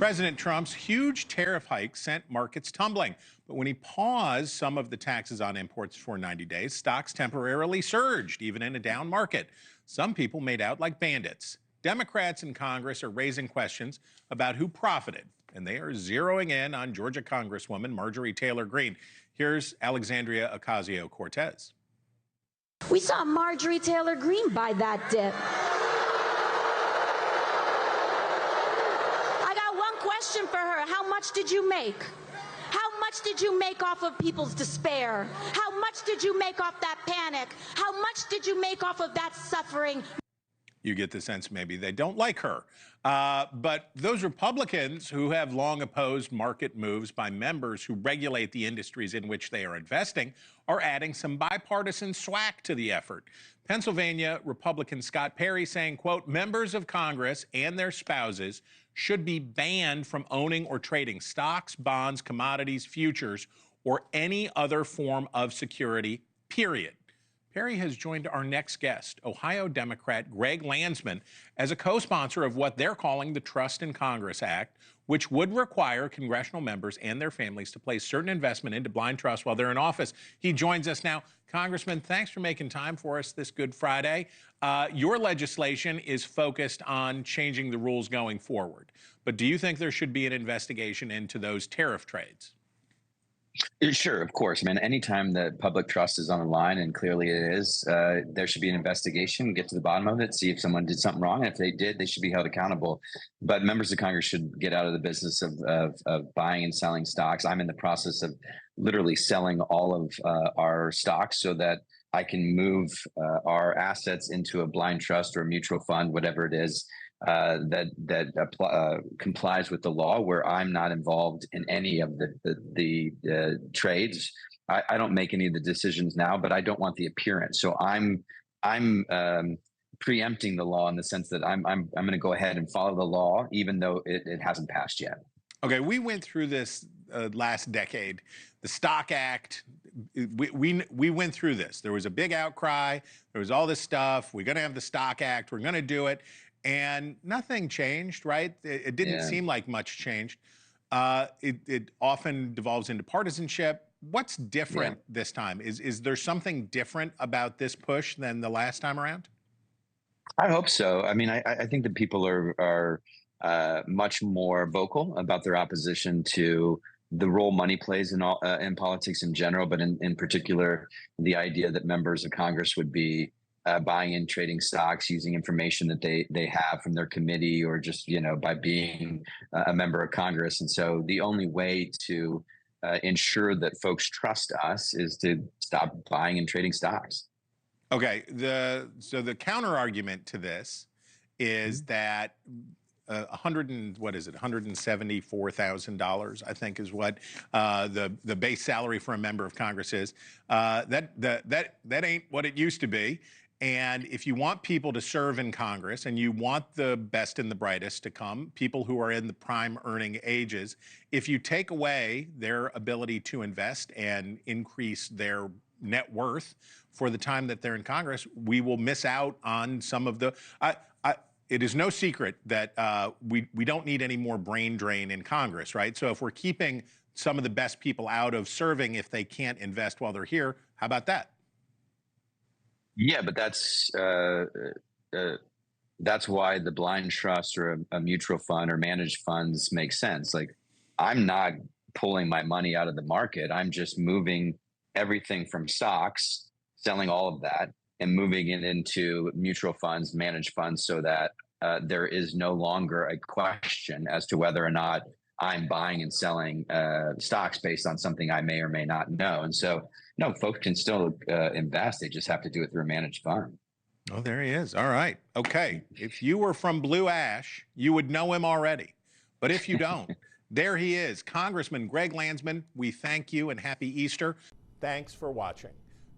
President Trump's huge tariff hike sent markets tumbling. But when he paused some of the taxes on imports for 90 days, stocks temporarily surged, even in a down market. Some people made out like bandits. Democrats in Congress are raising questions about who profited, and they are zeroing in on Georgia Congresswoman Marjorie Taylor Greene. Here's Alexandria Ocasio-Cortez. We saw Marjorie Taylor Greene buy that dip. I got one question for her. How much did you make? How much did you make off of people's despair? How much did you make off that panic? How much did you make off of that suffering? You get the sense maybe they don't like her. But those Republicans who have long opposed market moves by members who regulate the industries in which they are investing are adding some bipartisan swag to the effort. Pennsylvania Republican Scott Perry saying, quote, members of Congress and their spouses should be banned from owning or trading stocks, bonds, commodities, futures, or any other form of security, period. Perry has joined our next guest, Ohio Democrat Greg Landsman, as a co-sponsor of what they're calling the Trust in Congress Act, which would require congressional members and their families to place certain investment into blind trust while they're in office. He joins us now. Congressman, thanks for making time for us this Good Friday. Your legislation is focused on changing the rules going forward. But do you think there should be an investigation into those tariff trades? Sure, of course. I mean, anytime that public trust is on the line, and clearly it is, there should be an investigation, get to the bottom of it, see if someone did something wrong. And if they did, they should be held accountable. But members of Congress should get out of the business of buying and selling stocks. I'm in the process of literally selling all of our stocks so that I can move our assets into a blind trust or a mutual fund, whatever it is, that complies with the law, where I'm not involved in any of the trades. I don't make any of the decisions now, but I don't want the appearance. So I'm preempting the law in the sense that I'm going to go ahead and follow the law, even though it hasn't passed yet. Okay, we went through this last decade. The Stock Act, we went through this. There was a big outcry. There was all this stuff. We're going to have the Stock Act. We're going to do it. And nothing changed, right? It didn't seem like much changed. It often devolves into partisanship. What's different this time? Is there something different about this push than the last time around? I hope so. I mean, I think that people are much more vocal about their opposition to the role money plays in politics in general, but in particular, the idea that members of Congress would be buying and trading stocks using information that they have from their committee, or just, by being a member of Congress. And so the only way to ensure that folks trust us is to stop buying and trading stocks. Okay. So the counter argument to this is that $174,000, I think, is what the base salary for a member of Congress is. That ain't what it used to be. And if you want people to serve in Congress and you want the best and the brightest to come, people who are in the prime earning ages, if you take away their ability to invest and increase their net worth for the time that they're in Congress, we will miss out on some of the... It is no secret that we don't need any more brain drain in Congress, right? So if we're keeping some of the best people out of serving if they can't invest while they're here, how about that? Yeah, but that's why the blind trust or a mutual fund or managed funds make sense. Like, I'm not pulling my money out of the market. I'm just moving everything from stocks, selling all of that, and moving it into mutual funds, managed funds, so that there is no longer a question as to whether or not I'm buying and selling stocks based on something I may or may not know. And so, no, folks can still invest. They just have to do it through a managed fund. Oh, there he is. All right. Okay. If you were from Blue Ash, you would know him already. But if you don't, there he is. Congressman Greg Landsman, we thank you and happy Easter. Thanks for watching.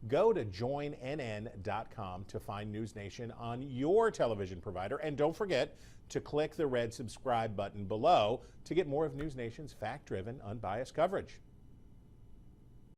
Go to joinnn.com to find NewsNation on your television provider. And don't forget to click the red subscribe button below to get more of NewsNation's fact-driven, unbiased coverage.